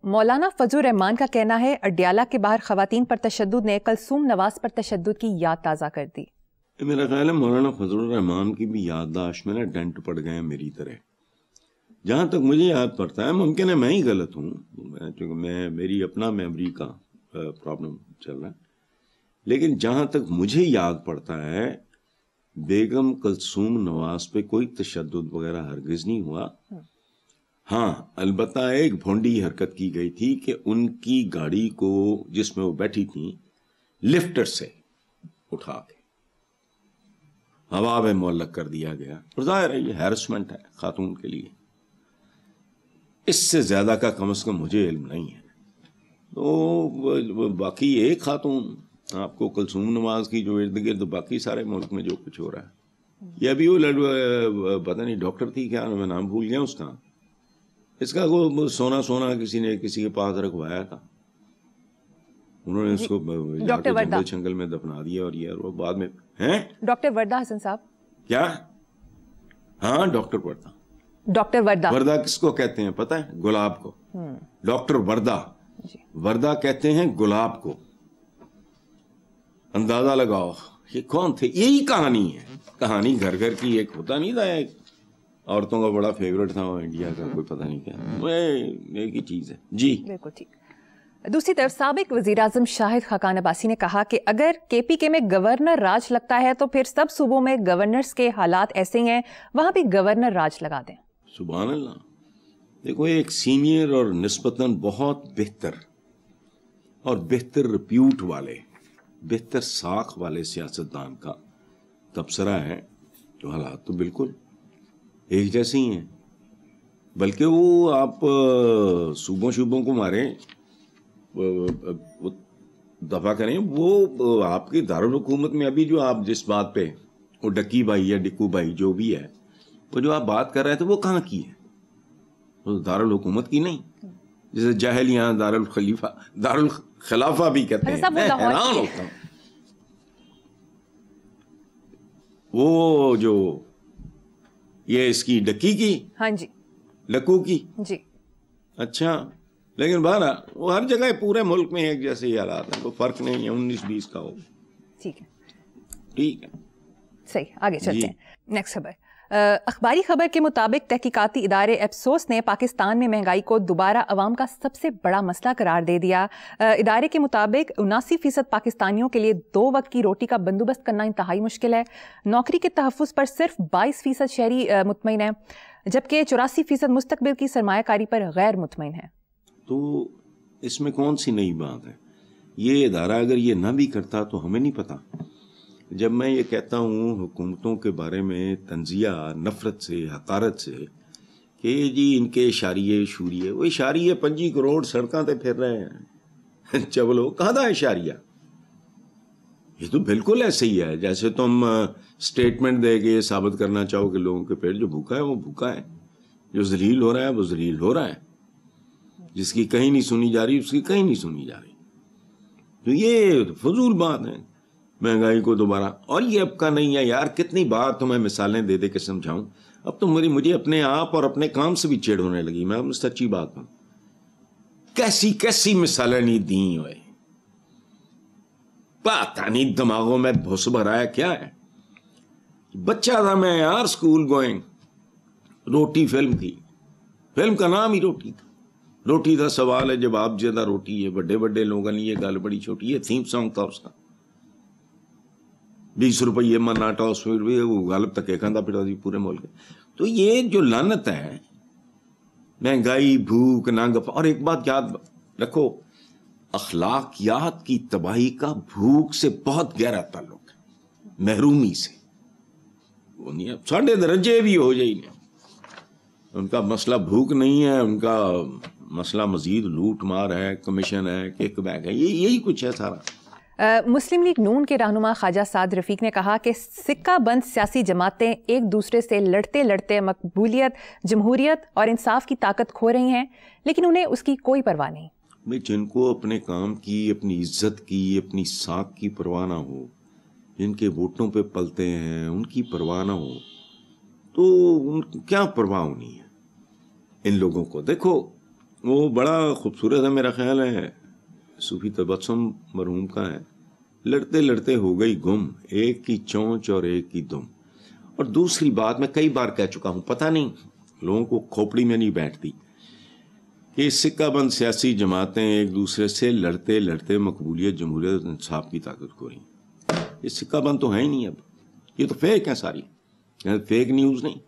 مولانا فضل الرحمان کا کہنا ہے اڈیالہ کے باہر خواتین پر تشدد نے کلثوم نواز پر تشدد کی یاد تازہ کر دی. میرا خیال ہے مولانا فضل الرحمان کی بھی یادداشت میں ڈنٹ پڑ گئے ہیں میری طرح. جہاں تک مجھے یاد پڑتا ہے، ممکن ہے میں ہی غلط ہوں چونکہ میری اپنا میموری کا پرابلم چل رہا ہے، لیکن جہاں تک مجھے یاد پڑتا ہے بیگم کلثوم نواز پہ کوئی تشدد وغیرہ ہرگز نہیں ہوا. ہاں البتہ ایک بھونڈی حرکت کی گئی تھی کہ ان کی گاڑی کو جس میں وہ بیٹھی تھیں لفٹر سے اٹھا کے ہوا میں معلق کر دیا گیا. اور ظاہر ہے یہ ہیرسمنٹ ہے خاتون کے لیے، اس سے زیادہ کا کم از کم مجھے علم نہیں ہے. تو باقی ایک خاتون آپ کو کلثوم نواز کی جو ارد گرد باقی سارے ملک میں جو کچھ ہو رہا ہے، یہ ابھی وہ پتہ نہیں ڈاکٹر تھی کیا، میں نام بھول گیا اس کا، اس کا وہ سونا کسی نے کسی کے پاس رکھوایا تھا، انہوں نے اس کو جنگل شنگل میں دفنا دیا. اور یہ بعد میں ڈاکٹر وردہ حسن صاحب کیا، ہاں ڈاکٹر وردہ، ڈاکٹر وردہ کس کو کہتے ہیں پتہ ہے؟ گلاب کو. ڈاکٹر وردہ، وردہ کہتے ہیں گلاب کو. اندازہ لگاؤ یہ کون تھے. یہی کہانی ہے، کہانی گھر گھر کی. ایک ہوتا نہیں تھا ایک عورتوں کا بڑا فیورٹ تھا وہ انڈیا کا، کوئی پتہ نہیں کیا، وہ ایک ہی چیز ہے. جی بالکل ٹھیک. دوسری طرف سابق وزیر اعظم شاہد خاقان عباسی نے کہا کہ اگر کے پی کے میں گورنر راج لگتا ہے تو پھر سب صوبوں میں گورنرز کے حالات ایسے ہی ہیں، وہاں بھی گورنر راج لگا دیں. سبحان اللہ. دیکھو ایک سینئر اور نسبتاً بہت بہتر اور بہتر ریپیوٹ والے، بہتر ساکھ والے سیاستدان کا تبصرہ ہے تو حالات تو بالکل ایک جیسے ہی ہیں. بلکہ وہ آپ صوبوں کو ماریں، دفاع کریں، وہ آپ کی دارالحکومت میں ابھی جو آپ جس بات پہ وہ ڈکی بھائی یا ڈکو بھائی جو بھی ہے، وہ جو آپ بات کر رہے تھے وہ کہاں کی ہے؟ وہ دارالحکومت کی نہیں، جیسے جاہل یہاں دارالخلافہ بھی کہتے ہیں. میں حیران ہوتا ہوں. وہ جو یہ اس کی ڈکی کی، ہاں جی، لکو کی، جی اچھا. لیکن بہرحال وہ ہر جگہ پورے ملک میں ایک جیسے ہی حالات ہیں، کوئی فرق نہیں ہے 19-20 کا ہو. ٹھیک ہے ٹھیک ہے صحیح. آگے چلتے ہیں. نیکسٹ خبر. اخباری خبر کے مطابق تحقیقاتی ادارے ایپسوس نے پاکستان میں مہنگائی کو دوبارہ عوام کا سب سے بڑا مسئلہ قرار دے دیا. ادارے کے مطابق 79% پاکستانیوں کے لیے 2 وقت کی روٹی کا بندوبست کرنا انتہائی مشکل ہے. نوکری کے تحفظ پر صرف 22% شہری مطمئن ہیں، جبکہ 84% مستقبل کی سرمایہ کاری پر غیر مطمئن ہیں. تو اس میں کون سی نئی بات ہے؟ یہ ادارہ اگر یہ نہ بھی کرتا تو ہمیں نہیں پتا. جب میں یہ کہتا ہوں حکومتوں کے بارے میں تنزیہ نفرت سے، حقارت سے، کہ جی ان کے اشاریے شوریے، وہ اشاریے 25 کروڑ سڑکاں تے پھر رہے ہیں چبلو کہاں دا اشاریہ. یہ تو بالکل ایسے ہی ہے جیسے تم سٹیٹمنٹ دے کے ثابت کرنا چاہو کہ لوگوں کے پیٹ جو بھوکا ہے وہ بھوکا ہے، جو ذلیل ہو رہا ہے وہ ذلیل ہو رہا ہے، جس کی کہیں نہیں سنی جا رہی اس کی کہیں نہیں سنی جا رہی. تو یہ فضول بات ہے مہنگائی کو دوبارہ. اور یہ اب کا نہیں ہے یار، کتنی بار تمہیں مثالیں دے دے کے سمجھاؤں. اب تو مجھے اپنے آپ اور اپنے کام سے بھی چڑ ہونے لگی. میں سچی بات ہوں، کیسی مثالیں نہیں دیں ہوئے، پتہ نہیں دماغوں میں بھس بھرا ہے کیا ہے. بچہ تھا میں یار، اسکول گوئنگ، روٹی فلم تھی، فلم کا نام ہی روٹی تھا. روٹی کا سوال ہے جواب زیادہ روٹی ہے، بڑے بڑے لوگوں نے یہ گل بڑی چھوٹی ہے. تھیم سانگ تھا اس کا، 20 روپئے منا ٹاس میں وہ غالب تک کھانا پھرتا تھی پورے ملک. تو یہ جو لعنت ہے مہنگائی، بھوک، ننگ. اور ایک بات یاد رکھو، اخلاقیات کی تباہی کا بھوک سے بہت گہرا تعلق ہے، محرومی سے. وہ نہیں ساڑھے درجے بھی ہو جائیں گے، ان کا مسئلہ بھوک نہیں ہے، ان کا مسئلہ مزید لوٹ مار ہے، کمیشن ہے، کک بیک ہے، یہی کچھ ہے سارا. مسلم لیگ نون کے رہنما خواجہ سعد رفیق نے کہا کہ سکہ بند سیاسی جماعتیں ایک دوسرے سے لڑتے لڑتے مقبولیت، جمہوریت اور انصاف کی طاقت کھو رہی ہیں، لیکن انہیں اس کی کوئی پرواہ نہیں. جن کو اپنے کام کی، اپنی عزت کی، اپنی ساکھ کی پرواہ نہ ہو، جن کے ووٹوں پہ پلتے ہیں ان کی پرواہ نہ ہو، تو کیا پرواہ ہونی ہے ان لوگوں کو. دیکھو وہ بڑا خوبصورت ہے، میرا خیال ہے صوفی تبسم مرحوم کا ہے، لڑتے لڑتے ہو گئی گم، ایک کی چونچ اور ایک کی دم. اور دوسری بات میں کئی بار کہہ چکا ہوں، پتہ نہیں لوگوں کو کھوپڑی میں نہیں بیٹھتی، کہ سکہ بند سیاسی جماعتیں ایک دوسرے سے لڑتے لڑتے مقبولیت، جمہوریت، انصاف کی طاقت کھو رہی ہیں. یہ سکہ بند تو ہے ہی نہیں، اب یہ تو فیک ہیں ساری، فیک نیوز نہیں.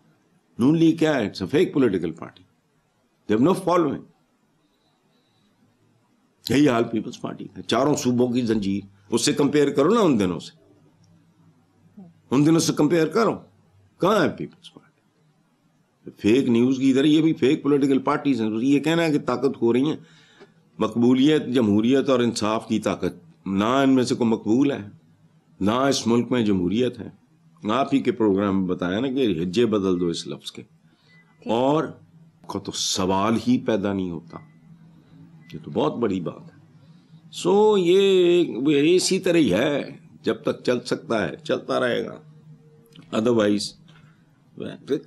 نون لیگ کیا ہے؟ It's a fake political party, they have no following. یہی حال پیپلز پارٹی کا، چاروں صوبوں کی زنجیر. اس سے کمپیئر کرو نا ان دنوں سے، ان دنوں سے کمپیئر کرو، کہاں ہے پیپلز پارٹی؟ فیک نیوز کی ادھر، یہ بھی فیک پولیٹیکل پارٹیز ہیں. یہ کہنا ہے کہ طاقت کھو رہی ہیں، مقبولیت، جمہوریت اور انصاف کی طاقت، نہ ان میں سے کوئی مقبول ہے، نہ اس ملک میں جمہوریت ہے. آپ ہی کے پروگرام میں بتایا نا کہ ہجے بدل دو اس لفظ کے، اور کو تو سوال ہی پیدا نہیں ہوتا. یہ تو بہت بڑی بات ہے. سو یہ اسی طرح ہی ہے، جب تک چل سکتا ہے چلتا رہے گا، ادروائز.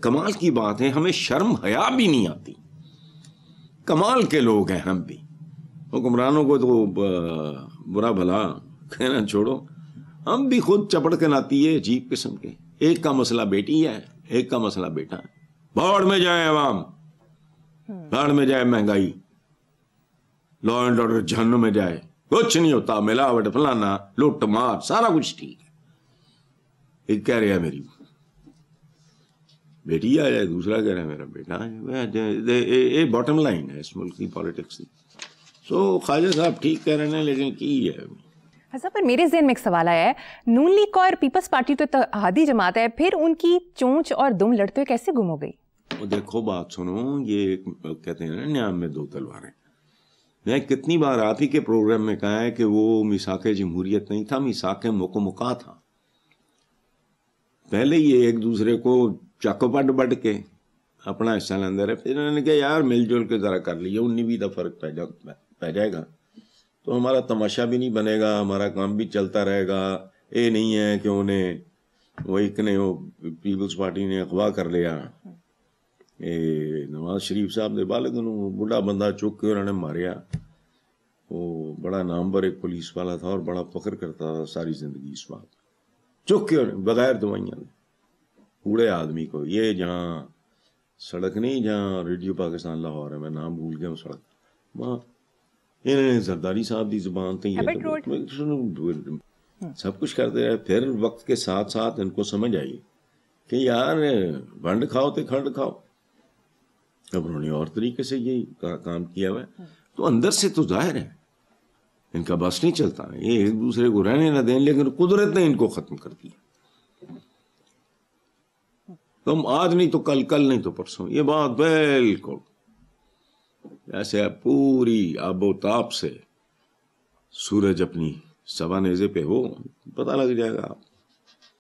کمال کی بات ہے، ہمیں شرم حیا بھی نہیں آتی. کمال کے لوگ ہیں ہم بھی. حکمرانوں کو تو برا بھلا کہنا چھوڑو، ہم بھی خود چپڑ کے ناتی ہے عجیب قسم کے. ایک کا مسئلہ بیٹی ہے، ایک کا مسئلہ بیٹا ہے. بھاڑ میں جائے عوام، بھاڑ میں جائے مہنگائی، لا اینڈ آرڈر جہنم میں جائے، کچھ نہیں ہوتا، ملاوٹ، فلانا، لوٹ مار، سارا کچھ ٹھیک ہے. ایک کہہ رہا ہے میری بیٹی آ جائے، دوسرا کہہ رہا ہے میرا بیٹا ہے. یہ باٹم لائن ہے اس ملک کی پالیٹکس کی. سو خواجہ صاحب ٹھیک کہہ رہے ہیں، لیکن کی ہے. حسن پر میرے ذہن میں ایک سوال آیا ہے، نون لیگ اور پیپلز پارٹی تو اتحادی جماعت ہے، پھر ان کی چونچ اور دم لڑتے ہوئے کیسے گم ہو گئی؟ دیکھو بات سنو، یہ کہتے ہیں نا نیام میں دو تلواریں. میں کتنی بار آپ ہی کے پروگرام میں کہا ہے کہ وہ میثاق جمہوریت نہیں تھا، میثاق مکمکا تھا. پہلے یہ ایک دوسرے کو چک بٹ بٹ کے اپنا حصہ لیندے رہے، پھر انہوں نے کہا یار مل جل کے ذرا کر لیے، 19 کا فرق پہ جائے گا تو ہمارا تماشا بھی نہیں بنے گا، ہمارا کام بھی چلتا رہے گا. یہ نہیں ہے کہ انہیں وہ ایک نے وہ پیپلز پارٹی نے اغوا کر لیا. نواز شریف صاحب دے والد انہوں بڑھا بندہ چک کے انہوں نے ماریا. وہ بڑا نامور ایک پولیس والا تھا اور بڑا فخر کرتا تھا ساری زندگی اس بات، چک کے بغیر دوائیاں بوڑھے آدمی کو. یہ جہاں سڑک نہیں، جہاں ریڈیو پاکستان لاہور ہے، میں نام بھول گیا سڑک، وہاں زرداری صاحب دی زبان تھی، سب کچھ کرتے رہے. پھر وقت کے ساتھ ساتھ ان کو سمجھ آئی کہ یار بنڈ کھاؤ تو کھنڈ کھاؤ. اب انہوں نے اور طریقے سے یہی کام کیا ہوا ہے. تو اندر سے تو ظاہر ہے ان کا بس نہیں چلتا، یہ ایک دوسرے کو رہنے نہ دیں، لیکن قدرت نے ان کو ختم کر دیا. تم آج نہیں تو کل، کل نہیں تو پرسوں. یہ بات بالکل ایسے پوری آب و تاب سے سورج اپنی سوا نیزے پہ ہو، پتہ لگ جائے گا آپ.